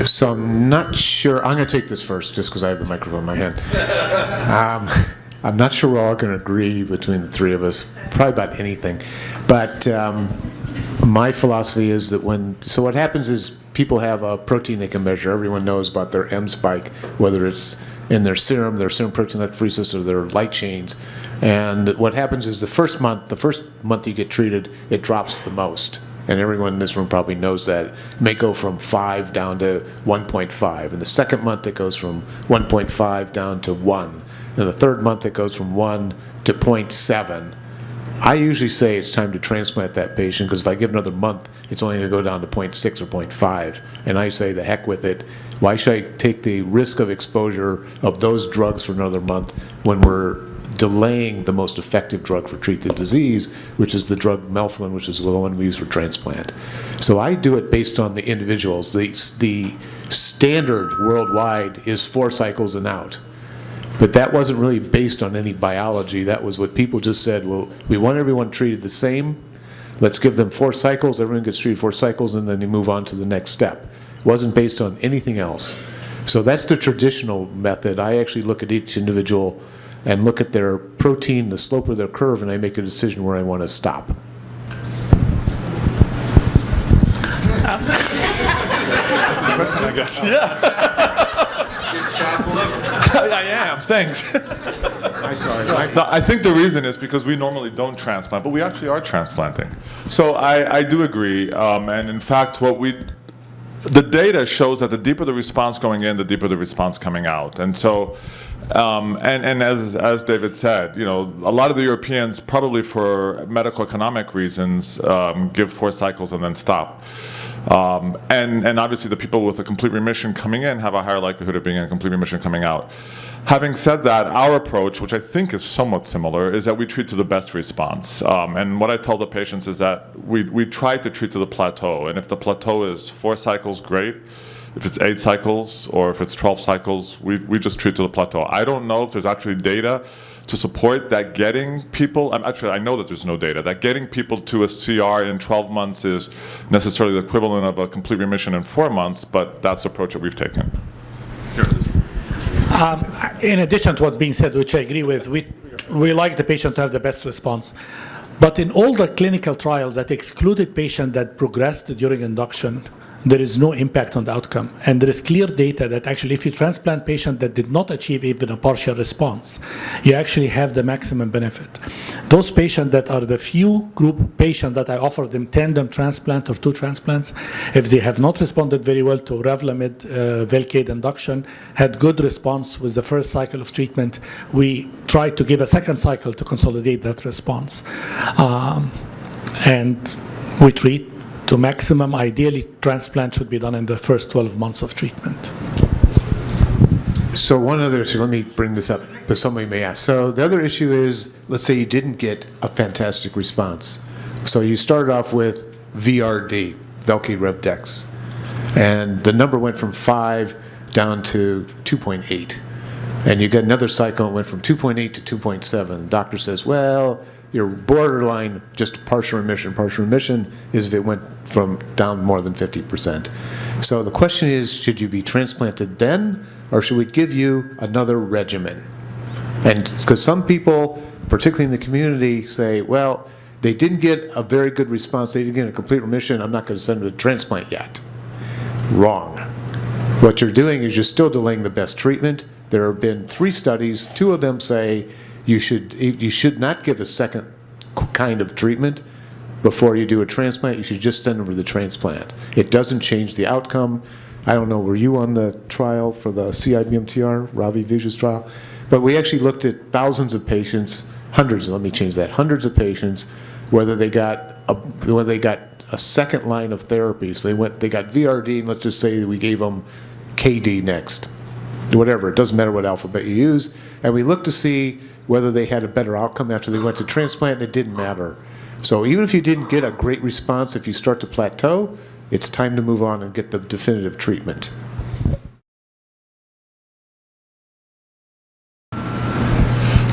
So I'm not sure. I'm going to take this first just because I have the microphone in my hand. I'm not sure we're all going to agree between the three of us, probably about anything. But my philosophy is that so what happens is people have a protein they can measure. Everyone knows about their M spike, whether it's in their serum protein electrophoresis, or their light chains. And what happens is the first month you get treated, it drops the most. And everyone in this room probably knows that. It may go from 5 down to 1.5. In the second month, it goes from 1.5 down to 1. In the third month, it goes from 1 to 0.7. I usually say it's time to transplant that patient, because if I give another month, it's only going to go down to 0.6 or 0.5. And I say, the heck with it. Why should I take the risk of exposure of those drugs for another month when we're delaying the most effective drug for treat the disease, which is the drug melphalan, which is the one we use for transplant. So I do it based on the individuals. The standard worldwide is 4 cycles and out. But that wasn't really based on any biology. That was what people just said, well, we want everyone treated the same. Let's give them 4 cycles. Everyone gets treated 4 cycles, and then they move on to the next step. It wasn't based on anything else. So that's the traditional method. I actually look at each individual and look at their protein, the slope of their curve, and I make a decision where I want to stop. Question, I guess. Yeah. I am, thanks. No, I think the reason is because we normally don't transplant, but we actually are transplanting. So I do agree, and in fact, the data shows that the deeper the response going in, the deeper the response coming out. And so, and as David said, a lot of the Europeans, probably for medical economic reasons, give 4 cycles and then stop. And obviously the people with a complete remission coming in have a higher likelihood of being in a complete remission coming out. Having said that, our approach, which I think is somewhat similar, is that we treat to the best response. And what I tell the patients is that we try to treat to the plateau. And if the plateau is 4 cycles, great. If it's 8 cycles or if it's 12 cycles, we just treat to the plateau. I don't know if there's actually data to support that getting people, actually I know that there's no data, that getting people to a CR in 12 months is necessarily the equivalent of a complete remission in 4 months, but that's the approach that we've taken. Here it is. In addition to what's being said, which I agree with, we like the patient to have the best response. But in all the clinical trials that excluded patients that progressed during induction, there is no impact on the outcome. And there is clear data that actually if you transplant patients that did not achieve even a partial response, you actually have the maximum benefit. Those patients that are the few group patients that I offer them tandem transplant or 2 transplants, if they have not responded very well to Revlimid, Velcade induction, had good response with the first cycle of treatment, we try to give a second cycle to consolidate that response. And we treat to maximum. Ideally, transplant should be done in the first 12 months of treatment. So let me bring this up, because somebody may ask. So the other issue is, let's say you didn't get a fantastic response. So you started off with VRD, Velcade Revdex, and the number went from 5 down to 2.8. And you get another cycle and went from 2.8 to 2.7. Doctor says, well, you're borderline just partial remission. Partial remission is if it went from down more than 50%. So the question is, should you be transplanted then, or should we give you another regimen? And because some people, particularly in the community, say, well, they didn't get a very good response, they didn't get a complete remission, I'm not going to send them to transplant yet. Wrong. What you're doing is you're still delaying the best treatment. There have been 3 studies, 2 of them say you should not give a second kind of treatment before you do a transplant. You should just send them for the transplant. It doesn't change the outcome. I don't know, were you on the trial for the CIBMTR, Ravi Vijay's trial? But we actually looked at thousands of patients, hundreds of patients, whether they got a second line of therapy. So they got VRD, and let's just say that we gave them KD next. Whatever, it doesn't matter what alphabet you use. And we looked to see whether they had a better outcome after they went to transplant, and it didn't matter. So even if you didn't get a great response, if you start to plateau, it's time to move on and get the definitive treatment.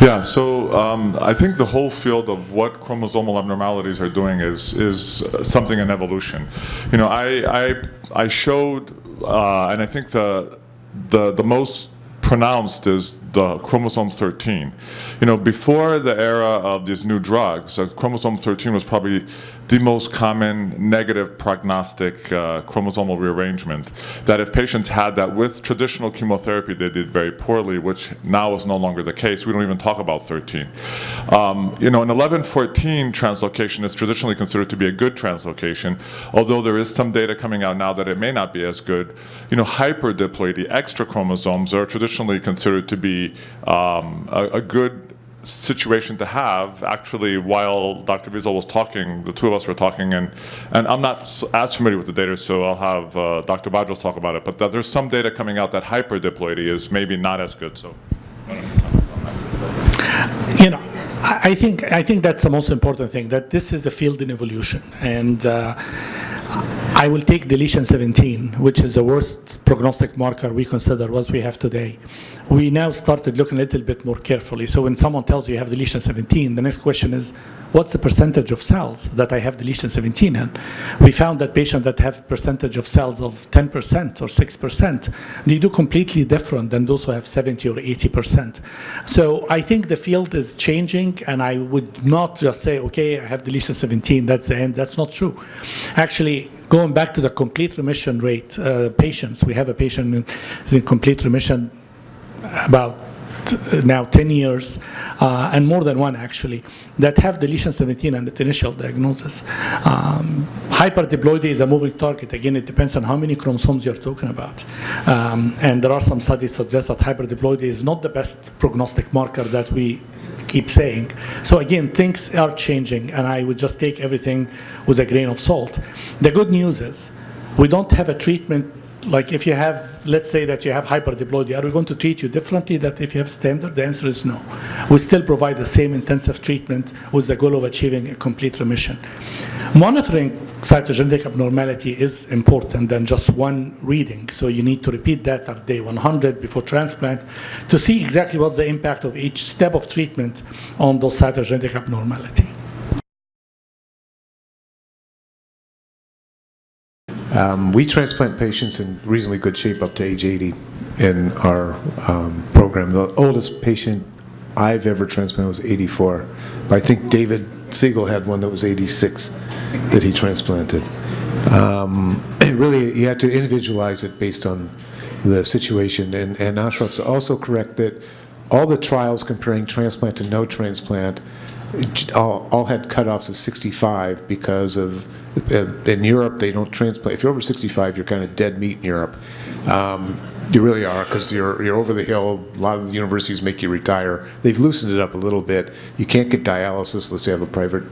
Yeah, so I think the whole field of what chromosomal abnormalities are doing is something in evolution. You know, I showed, and I think the most pronounced is the chromosome 13. You know, before the era of these new drugs, chromosome 13 was probably the most common negative prognostic chromosomal rearrangement, that if patients had that with traditional chemotherapy, they did very poorly, which now is no longer the case. We don't even talk about 13. You know, an 11-14 translocation is traditionally considered to be a good translocation, although there is some data coming out now that it may not be as good. You know, hyperdiploidy, extra chromosomes, are traditionally considered to be a good situation to have. Actually, while Dr. Vesole was talking, the two of us were talking, and I'm not as familiar with the data, so I'll have Dr. Badros talk about it, but that there's some data coming out that hyperdiploidy is maybe not as good. So, you know, I think that's the most important thing, that this is a field in evolution, and I will take deletion 17, which is the worst prognostic marker we consider what we have today. We now started looking a little bit more carefully. So when someone tells you have deletion 17, the next question is, what's the percentage of cells that I have deletion 17 in? We found that patients that have percentage of cells of 10% or 6%, they do completely different than those who have 70 or 80%. So I think the field is changing, and I would not just say, okay, I have deletion 17, that's the end. That's not true. Actually, going back to the complete remission rate, patients, we have a patient in complete remission about now 10 years, and more than one actually, that have deletion 17 and the initial diagnosis. Hyperdiploidy is a moving target. Again, it depends on how many chromosomes you're talking about. And there are some studies suggest that hyperdiploidy is not the best prognostic marker that we keep saying. So again, things are changing, and I would just take everything with a grain of salt. The good news is we don't have a treatment. Like if you have, let's say that you have hyperdiploidy, are we going to treat you differently than if you have standard? The answer is no. We still provide the same intensive treatment with the goal of achieving a complete remission. Monitoring cytogenetic abnormality is important than just one reading. So you need to repeat that at day 100 before transplant to see exactly what's the impact of each step of treatment on those cytogenetic abnormality. We transplant patients in reasonably good shape up to age 80 in our program. The oldest patient I've ever transplanted was 84. But I think David Vesole had one that was 86 that he transplanted. Really, you have to individualize it based on the situation. And Ashraf's also correct that all the trials comparing transplant to no transplant all had cutoffs of 65 because of, in Europe, they don't transplant. If you're over 65, you're kind of dead meat in Europe. You really are, because you're over the hill. A lot of the universities make you retire. They've loosened it up a little bit. You can't get dialysis unless you have a private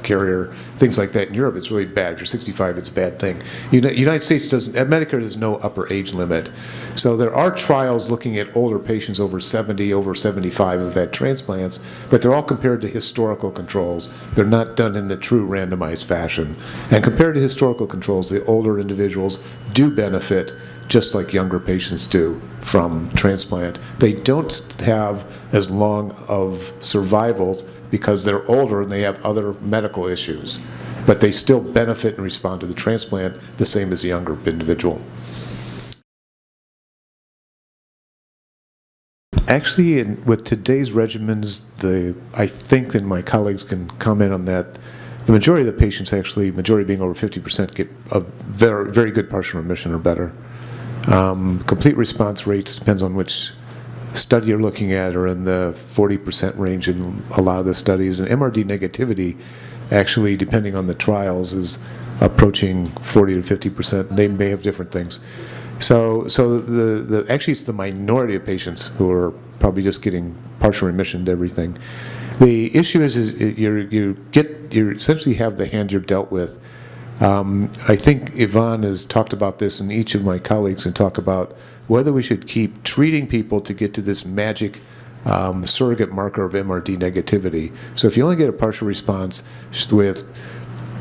carrier, things like that. In Europe, it's really bad. If you're 65, it's a bad thing. United States doesn't, Medicare has no upper age limit. So there are trials looking at older patients over 70, over 75 who've had transplants, but they're all compared to historical controls. They're not done in the true randomized fashion. And compared to historical controls, the older individuals do benefit just like younger patients do from transplant. They don't have as long of survival because they're older and they have other medical issues, but they still benefit and respond to the transplant the same as a younger individual. Actually, with today's regimens, I think that my colleagues can comment on that, the majority of the patients actually, majority being over 50%, get a very, very good partial remission or better. Complete response rates, depends on which study you're looking at, are in the 40% range in a lot of the studies. And MRD negativity, actually, depending on the trials, is approaching 40 to 50%. They may have different things. So actually, it's the minority of patients who are probably just getting partial remission to everything. The issue is you essentially have the hand you're dealt with. I think Yvonne has talked about this, and each of my colleagues can talk about whether we should keep treating people to get to this magic surrogate marker of MRD negativity. So if you only get a partial response with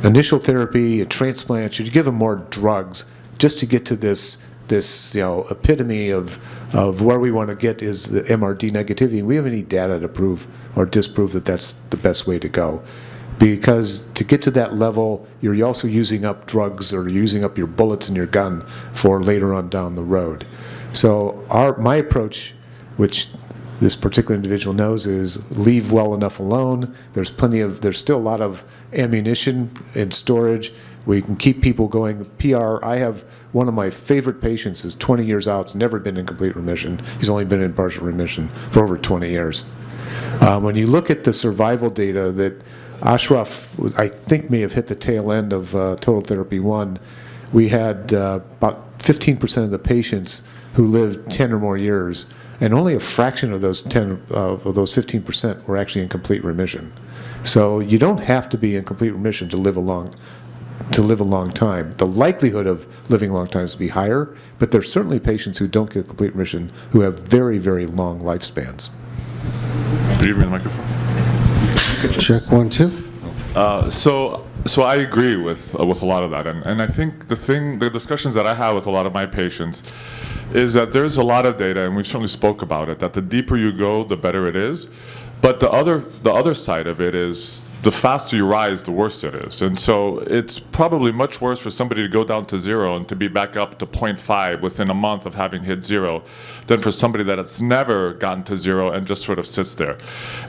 initial therapy, a transplant, should you give them more drugs just to get to this this epitome of where we want to get is the MRD negativity. We have any data to prove or disprove that that's the best way to go. Because to get to that level, you're also using up drugs or using up your bullets in your gun for later on down the road. So my approach, which this particular individual knows, is leave well enough alone. There's still a lot of ammunition in storage. We can keep people going. PR, I have one of my favorite patients is 20 years out, has never been in complete remission. He's only been in partial remission for over 20 years. When you look at the survival data that Ashraf, I think, may have hit the tail end of Total Therapy 1, we had about 15% of the patients who lived 10 or more years, and only a fraction of those 15% were actually in complete remission. So you don't have to be in complete remission to live a long time. The likelihood of living a long time is to be higher, but there's certainly patients who don't get complete remission who have very, very long lifespans. Do you have a microphone? Check 1, 2. So I agree with a lot of that, and I think the discussions that I have with a lot of my patients is that there's a lot of data, and we certainly spoke about it, that the deeper you go, the better it is. But the other side of it is the faster you rise, the worse it is. And so it's probably much worse for somebody to go down to 0 and to be back up to 0.5 within a month of having hit 0 than for somebody that has never gotten to 0 and just sort of sits there.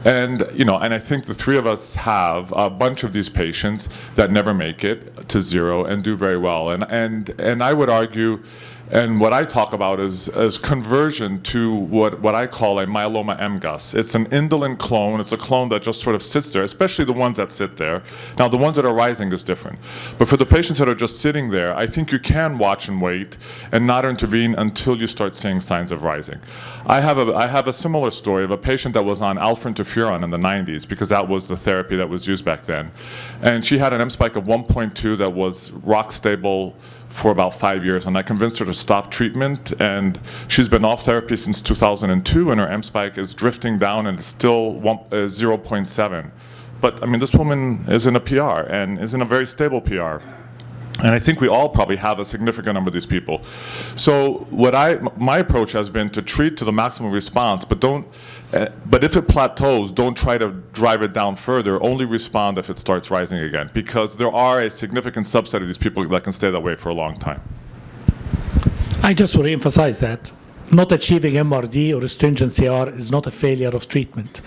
And and I think the three of us have a bunch of these patients that never make it to 0 and do very well. And I would argue, and what I talk about is conversion to what I call a myeloma MGUS. It's an indolent clone. It's a clone that just sort of sits there, especially the ones that sit there. Now, the ones that are rising is different. But for the patients that are just sitting there, I think you can watch and wait and not intervene until you start seeing signs of rising. I have a similar story of a patient that was on alpha interferon in the 90s, because that was the therapy that was used back then. And she had an M spike of 1.2 that was rock stable for about 5 years, and I convinced her to stop treatment, and she's been off therapy since 2002, and her M spike is drifting down and it's still 0.7. But I mean, this woman is in a PR and is in a very stable PR. And I think we all probably have a significant number of these people. So my approach has been to treat to the maximum response, but if it plateaus, don't try to drive it down further. Only respond if it starts rising again, because there are a significant subset of these people that can stay that way for a long time. I just want to emphasize that not achieving MRD or stringent CR is not a failure of treatment.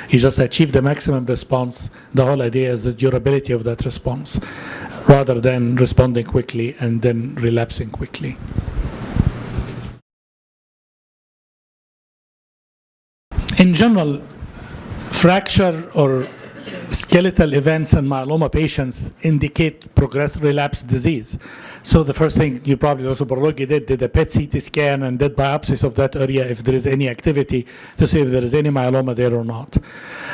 You just achieve the maximum response. The whole idea is the durability of that response, rather than responding quickly and then relapsing quickly. In general, fracture or skeletal events in myeloma patients indicate progressive relapsed disease. So the first thing you probably, Dr. Borrello did a PET CT scan and did biopsies of that area if there is any activity to see if there is any myeloma there or not.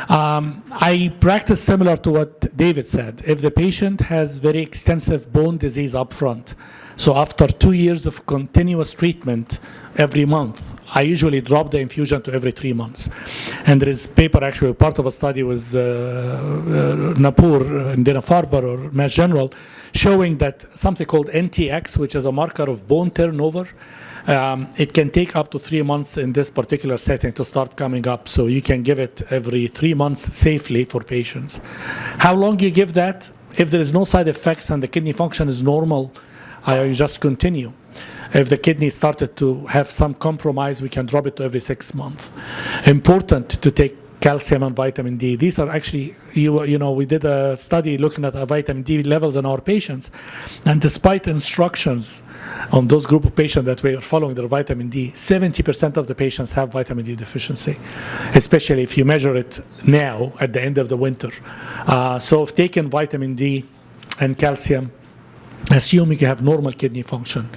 I practice similar to what David said. If the patient has very extensive bone disease up front, so after 2 years of continuous treatment every month, I usually drop the infusion to every 3 months. And there is paper, actually, part of a study was Napur and Dana-Farber or Mass General, showing that something called NTX, which is a marker of bone turnover, it can take up to 3 months in this particular setting to start coming up. So you can give it every 3 months safely for patients. How long you give that? If there is no side effects and the kidney function is normal, you just continue. If the kidney started to have some compromise, we can drop it to every 6 months. Important to take calcium and vitamin D. These are actually, we did a study looking at vitamin D levels in our patients, and despite instructions on those group of patients that we are following their vitamin D, 70% of the patients have vitamin D deficiency, especially if you measure it now at the end of the winter. So if taking vitamin D and calcium, assuming you have normal kidney function,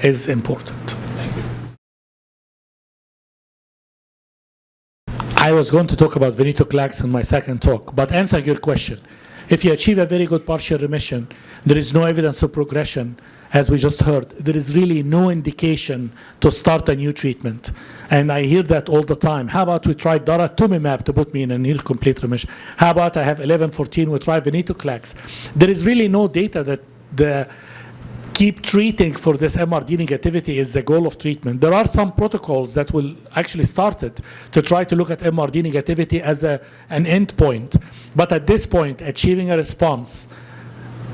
is important. I was going to talk about Venetoclax in my second talk, but answering your question, if you achieve a very good partial remission, there is no evidence of progression, as we just heard. There is really no indication to start a new treatment. And I hear that all the time. How about we try daratumumab to put me in a near complete remission? How about I have 11-14, we try Venetoclax? There is really no data that the keep treating for this MRD negativity is the goal of treatment. There are some protocols that will actually started to try to look at MRD negativity as an endpoint. But at this point, achieving a response,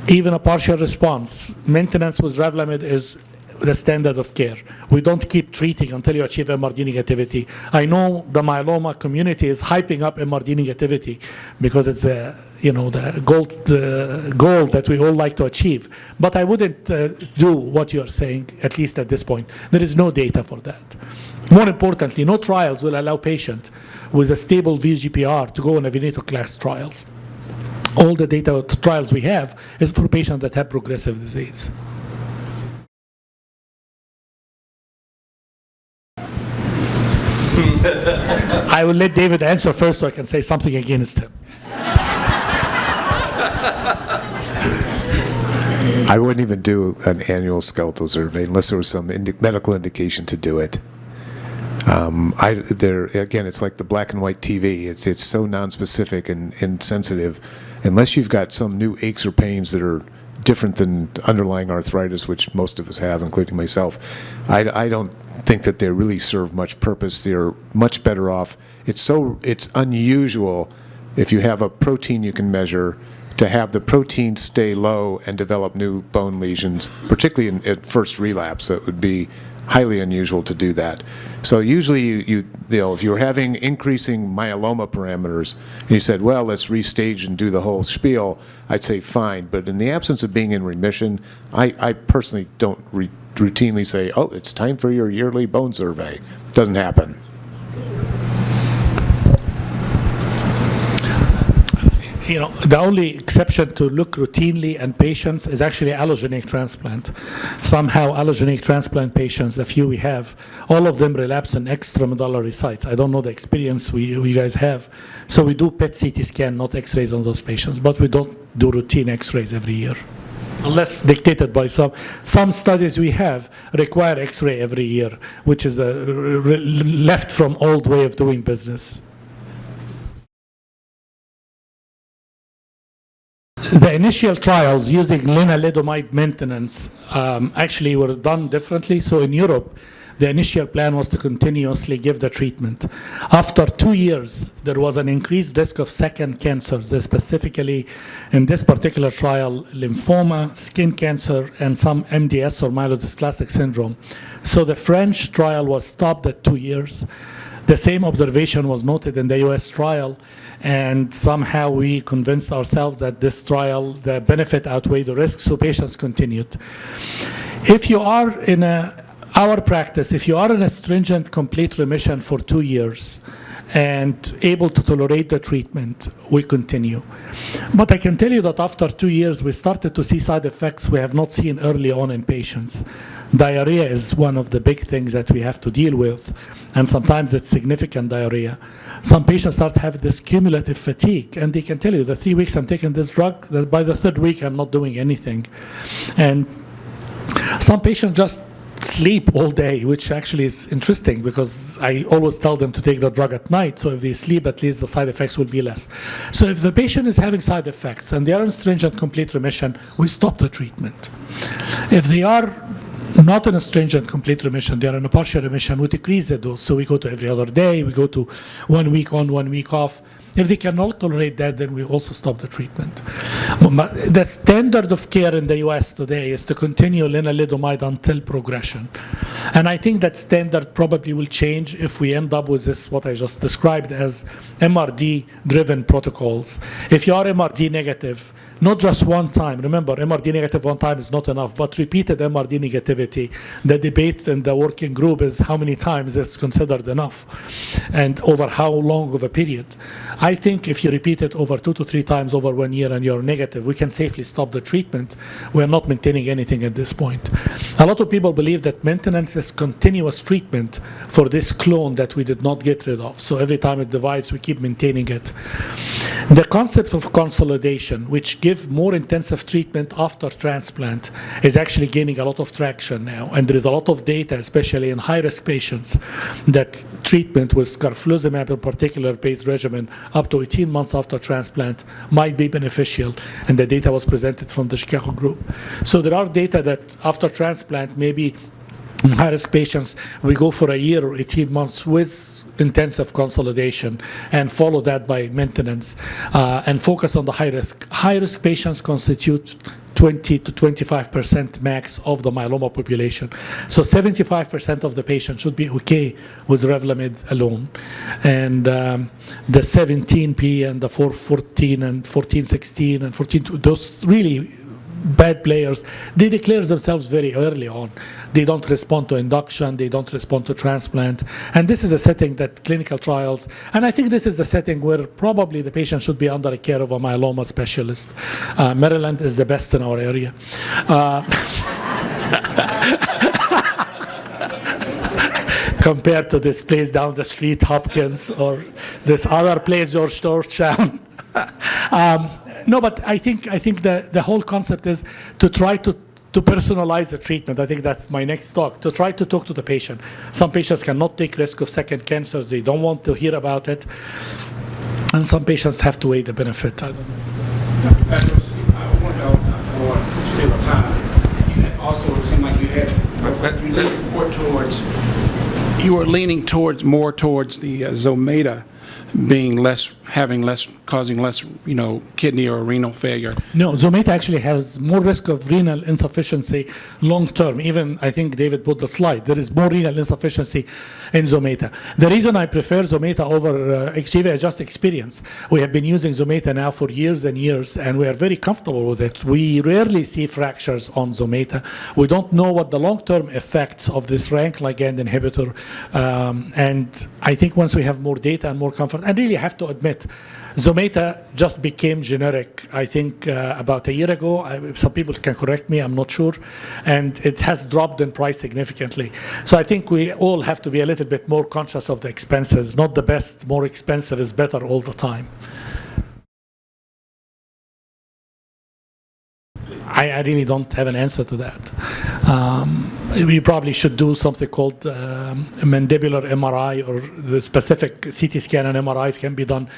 even a partial response, maintenance with Revlimid is the standard of care. We don't keep treating until you achieve MRD negativity. I know the myeloma community is hyping up MRD negativity because it's the goal that we all like to achieve. But I wouldn't do what you're saying, at least at this point. There is no data for that. More importantly, no trials will allow patients with a stable VGPR to go on a Venetoclax trial. All the data trials we have is for patients that have progressive disease. I will let David answer first so I can say something against him. I wouldn't even do an annual skeletal survey unless there was some medical indication to do it. Again, it's like the black and white TV. It's so nonspecific and sensitive. Unless you've got some new aches or pains that are different than underlying arthritis, which most of us have, including myself, I don't think that they really serve much purpose. They're much better off. It's unusual if you have a protein you can measure to have the protein stay low and develop new bone lesions, particularly at first relapse. So it would be highly unusual to do that. So usually, if you're having increasing myeloma parameters, and you said, well, let's restage and do the whole spiel, I'd say fine. But in the absence of being in remission, I personally don't routinely say, oh, it's time for your yearly bone survey. It doesn't happen. The only exception to look routinely in patients is actually allogeneic transplant. Somehow allogeneic transplant patients, the few we have, all of them relapse in extramedullary sites. I don't know the experience you guys have. So we do PET CT scan, not x-rays on those patients, but we don't do routine x-rays every year. Unless dictated by some studies we have require x-ray every year, which is left from old way of doing business. The initial trials using lenalidomide maintenance actually were done differently. So in Europe, the initial plan was to continuously give the treatment. After 2 years, there was an increased risk of second cancers, specifically in this particular trial, lymphoma, skin cancer, and some MDS or myelodysplastic syndrome. So the French trial was stopped at 2 years. The same observation was noted in the US trial, and somehow we convinced ourselves that this trial, the benefit outweighed the risk, so patients continued. If you are in our practice, if you are in a stringent complete remission for 2 years and able to tolerate the treatment, we continue. But I can tell you that after 2 years, we started to see side effects we have not seen early on in patients. Diarrhea is one of the big things that we have to deal with, and sometimes it's significant diarrhea. Some patients start to have this cumulative fatigue, and they can tell you, the 3 weeks I'm taking this drug, that by the third week I'm not doing anything. And some patients just sleep all day, which actually is interesting because I always tell them to take the drug at night, so if they sleep, at least the side effects will be less. So if the patient is having side effects and they are in stringent complete remission, we stop the treatment. If they are not in a stringent complete remission, they are in a partial remission, we decrease the dose. So we go to every other day, we go to 1 week on, 1 week off. If they cannot tolerate that, then we also stop the treatment. The standard of care in the US today is to continue lenalidomide until progression. And I think that standard probably will change if we end up with this, what I just described as MRD-driven protocols. If you are MRD negative, not just one time, remember, MRD negative one time is not enough, but repeated MRD negativity, the debate in the working group is how many times is considered enough and over how long of a period. I think if you repeat it over 2 to 3 times over 1 year and you're negative, we can safely stop the treatment. We're not maintaining anything at this point. A lot of people believe that maintenance is continuous treatment for this clone that we did not get rid of. So every time it divides, we keep maintaining it. The concept of consolidation, which give more intensive treatment after transplant is actually gaining a lot of traction now. And there is a lot of data, especially in high-risk patients, that treatment with carfilzomab in particular based regimen up to 18 months after transplant might be beneficial. And the data was presented from the Chicago group. So there are data that after transplant, maybe in high-risk patients, we go for a year or 18 months with intensive consolidation and follow that by maintenance and focus on the high risk. High-risk patients constitute 20 to 25% max of the myeloma population. So 75% of the patients should be okay with Revlimid alone. And the 17p and the 414 and 1416 and 14, those really bad players, they declare themselves very early on. They don't respond to induction, they don't respond to transplant. And this is a setting that clinical trials, and I think this is a setting where probably the patient should be under the care of a myeloma specialist. Maryland is the best in our area. Compared to this place down the street, Hopkins, or this other place, Georgetown. No, but I think the whole concept is to try to personalize the treatment. I think that's my next talk, to try to talk to the patient. Some patients cannot take risk of second cancers. They don't want to hear about it. And some patients have to weigh the benefit. I don't know. I want to stay on time. Also, it seemed like you were leaning more towards the Zometa being less, causing less, kidney or renal failure. No, Zometa actually has more risk of renal insufficiency long term. Even, I think David put the slide, there is more renal insufficiency in Zometa. The reason I prefer Zometa over acheiving is just experience. We have been using Zometa now for years and years, and we are very comfortable with it. We rarely see fractures on Zometa. We don't know what the long-term effects of this rank ligand inhibitor, and I think once we have more data and more comfort, and really have to admit, Zometa just became generic, I think, about a year ago. Some people can correct me, I'm not sure. And it has dropped in price significantly. So I think we all have to be a little bit more conscious of the expenses. Not the best, more expensive is better all the time. I really don't have an answer to that. We probably should do something called mandibular MRI, or the specific CT scan and MRIs can be done.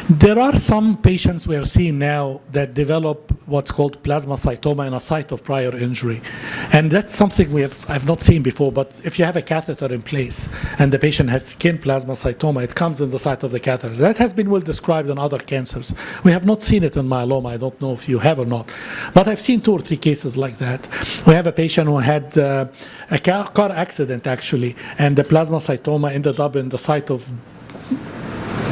There are some patients we are seeing now that develop what's called plasmacytoma in a site of prior injury. And that's something I've not seen before, but if you have a catheter in place and the patient had skin plasmacytoma, it comes in the site of the catheter. That has been well described in other cancers. We have not seen it in myeloma. I don't know if you have or not. But I've seen 2 or 3 cases like that. We have a patient who had a car accident, actually, and the plasmacytoma ended up in the site of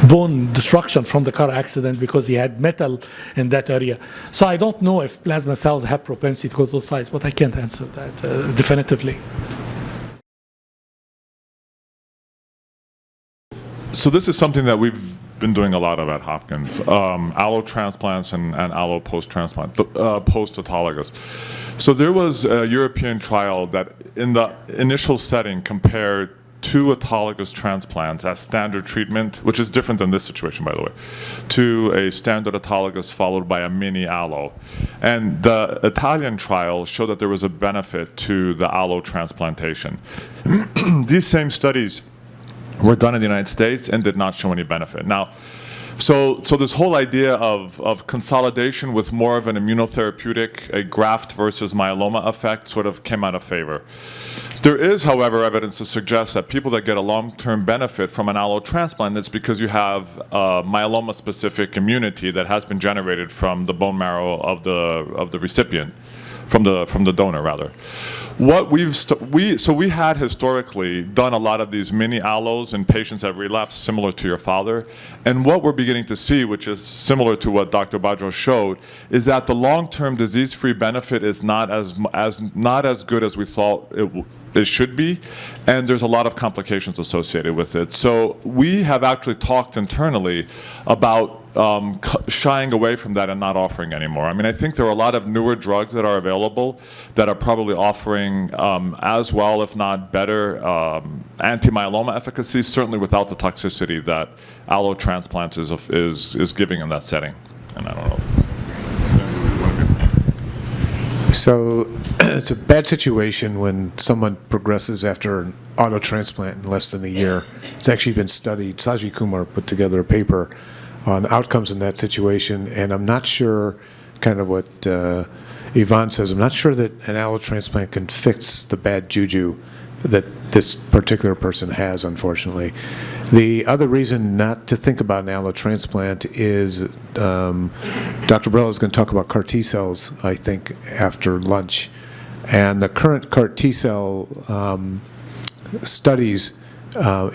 bone destruction from the car accident because he had metal in that area. So I don't know if plasma cells have propensity to go to those sites, but I can't answer that definitively. So this is something that we've been doing a lot of at Hopkins, allo transplants and allo post-transplant, post-autologous. So there was a European trial that in the initial setting compared 2 autologous transplants as standard treatment, which is different than this situation, by the way, to a standard autologous followed by a mini allo. And the Italian trial showed that there was a benefit to the allo transplantation. These same studies were done in the United States and did not show any benefit. Now, so this whole idea of consolidation with more of an immunotherapeutic, a graft versus myeloma effect sort of came out of favor. There is, however, evidence to suggest that people that get a long-term benefit from an allo transplant, it's because you have myeloma-specific immunity that has been generated from the bone marrow of the recipient, from the donor rather. What we had historically done a lot of these mini allos in patients that relapsed, similar to your father, and what we're beginning to see, which is similar to what Dr. Badros showed, is that the long-term disease-free benefit is not as good as we thought it should be, and there's a lot of complications associated with it. So we have actually talked internally about shying away from that and not offering anymore. I mean, I think there are a lot of newer drugs that are available that are probably offering as well, if not better, anti-myeloma efficacy, certainly without the toxicity that allo transplant is giving in that setting. And I don't know. So it's a bad situation when someone progresses after an auto transplant in less than a year. It's actually been studied. Saji Kumar put together a paper on outcomes in that situation, and I'm not sure, kind of what Yvonne says, I'm not sure that an allo transplant can fix the bad juju that this particular person has, unfortunately. The other reason not to think about an allo transplant is Dr. Borrello is going to talk about CAR T cells, I think, after lunch. And the current CAR T cell studies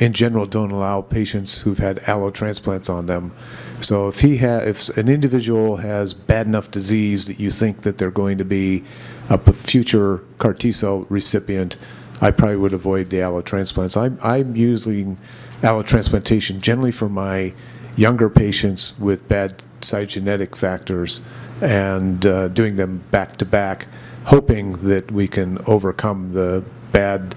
in general don't allow patients who've had allo transplants on them. So if an individual has bad enough disease that you think that they're going to be a future CAR T cell recipient, I probably would avoid the allo transplants. I'm using allo transplantation generally for my younger patients with bad cytogenetic factors and doing them back to back, hoping that we can overcome the bad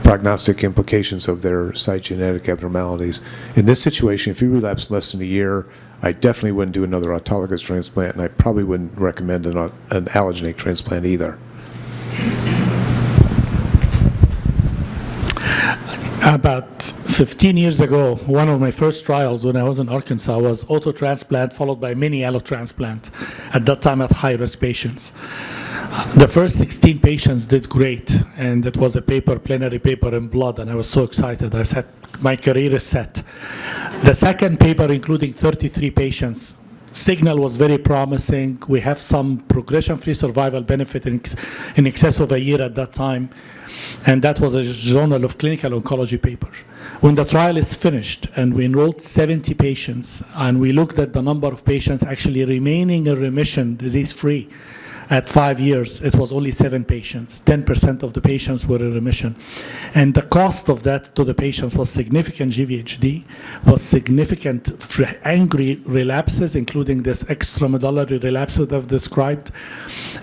prognostic implications of their cytogenetic abnormalities. In this situation, if you relapse less than a year, I definitely wouldn't do another autologous transplant, and I probably wouldn't recommend an allogeneic transplant either. About 15 years ago, one of my first trials when I was in Arkansas was auto transplant followed by mini allo transplant, at that time at high-risk patients. The first 16 patients did great, and it was a paper, plenary paper in Blood, and I was so excited. I said, my career is set. The second paper, including 33 patients, signal was very promising. We have some progression-free survival benefit in excess of a year at that time, and that was a Journal of Clinical Oncology paper. When the trial is finished and we enrolled 70 patients, and we looked at the number of patients actually remaining in remission, disease-free, at 5 years, it was only 7 patients. 10% of the patients were in remission. And the cost of that to the patients was significant GVHD, was significant angry relapses, including this extramedullary relapse that I've described.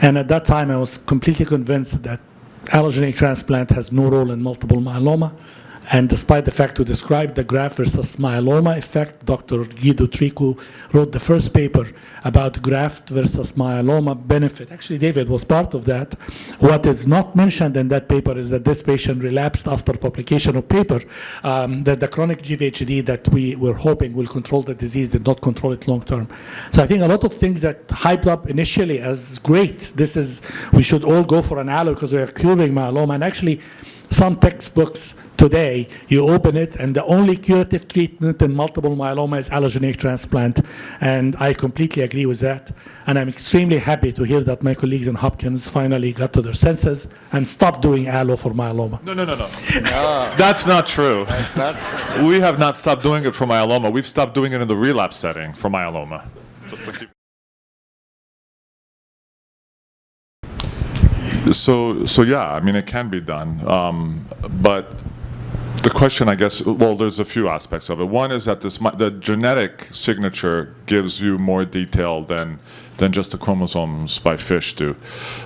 And at that time, I was completely convinced that allogeneic transplant has no role in multiple myeloma. And despite the fact we described the graft versus myeloma effect, Dr. Guido Tricu wrote the first paper about graft versus myeloma benefit. Actually, David was part of that. What is not mentioned in that paper is that this patient relapsed after publication of paper, that the chronic GVHD that we were hoping will control the disease did not control it long term. So I think a lot of things that hyped up initially as great, we should all go for an allo because we are curing myeloma, and actually some textbooks today, you open it, and the only curative treatment in multiple myeloma is allogeneic transplant. And I completely agree with that. And I'm extremely happy to hear that my colleagues in Hopkins finally got to their senses and stopped doing allo for myeloma. No. That's not true. That's not true. We have not stopped doing it for myeloma. We've stopped doing it in the relapse setting for myeloma. Just to keep. So yeah, I mean, it can be done, but the question, I guess, well, there's a few aspects of it. One is that the genetic signature gives you more detail than just the chromosomes by fish do.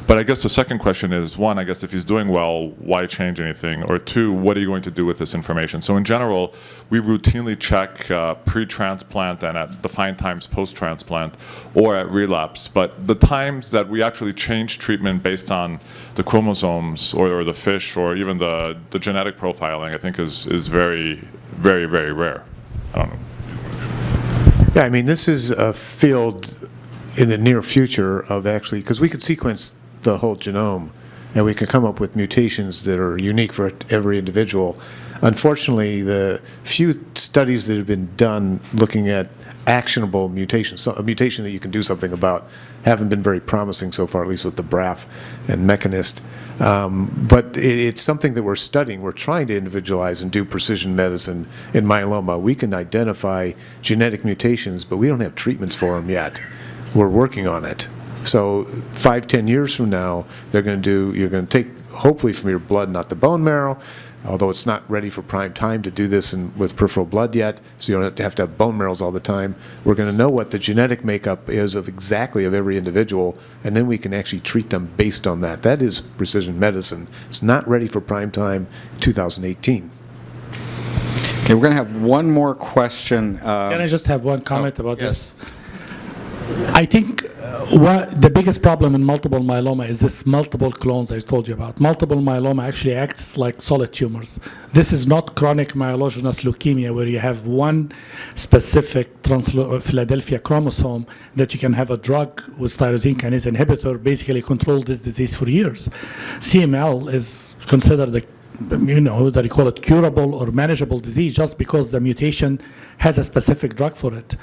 But I guess the second question is, one, I guess if he's doing well, why change anything? Or two, what are you going to do with this information? So in general, we routinely check pre-transplant and at defined times post-transplant or at relapse. But the times that we actually change treatment based on the chromosomes or the fish or even the genetic profiling, I think is very, very, very rare. I don't know. Yeah, I mean, this is a field in the near future of actually, because we could sequence the whole genome and we can come up with mutations that are unique for every individual. Unfortunately, the few studies that have been done looking at actionable mutations, so a mutation that you can do something about, haven't been very promising so far, at least with the BRAF and Mechanist. But it's something that we're studying. We're trying to individualize and do precision medicine in myeloma. We can identify genetic mutations, but we don't have treatments for them yet. We're working on it. So 5-10 years from now, you're going to take, hopefully from your blood, not the bone marrow, although it's not ready for prime time to do this with peripheral blood yet, so you don't have to have bone marrows all the time. We're going to know what the genetic makeup is of every individual, and then we can actually treat them based on that. That is precision medicine. It's not ready for prime time 2018. Okay, we're going to have one more question. Can I just have one comment about yes. this? I think The biggest problem in multiple myeloma is this multiple clones I told you about. Multiple myeloma actually acts like solid tumors. This is not chronic myelogenous leukemia where you have one specific Philadelphia chromosome that you can have a drug with tyrosine kinase inhibitor basically control this disease for years. CML is considered that you call it curable or manageable disease just because the mutation has a specific drug for it.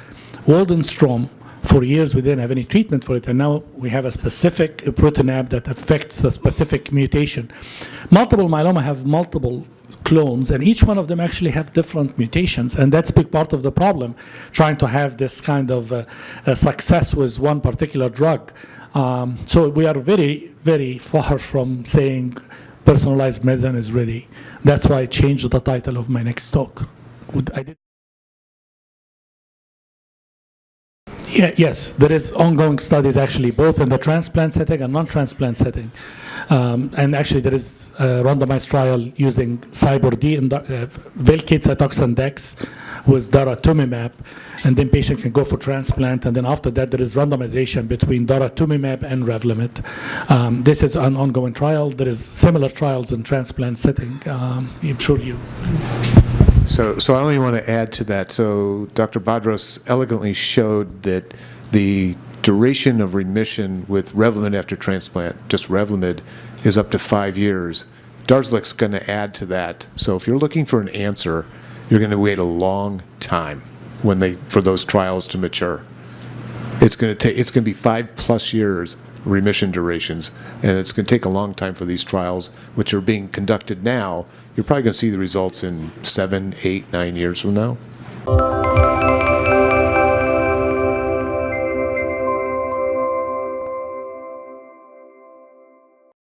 Waldenstrom, for years we didn't have any treatment for it, and now we have a specific proteinab that affects the specific mutation. Multiple myeloma have multiple clones, and each one of them actually have different mutations, and that's a big part of the problem, trying to have this kind of success with one particular drug. So we are very, very far from saying personalized medicine is ready. That's why I changed the title of my next talk. Yes, there is ongoing studies actually both in the transplant setting and non-transplant setting. And actually there is a randomized trial using CyBorD, Velcade, Cytoxan, Dex with daratumumab, and then patient can go for transplant, and then after that there is randomization between daratumumab and Revlimid. This is an ongoing trial. There is similar trials in transplant setting. I'm sure you. So I only want to add to that. So Dr. Badros elegantly showed that the duration of remission with Revlimid after transplant, just Revlimid, is up to 5 years. Darzalex is going to add to that. So if you're looking for an answer, you're going to wait a long time for those trials to mature. It's going to be 5+ years remission durations, and it's going to take a long time for these trials, which are being conducted now. You're probably going to see the results in 7, 8, 9 years from now.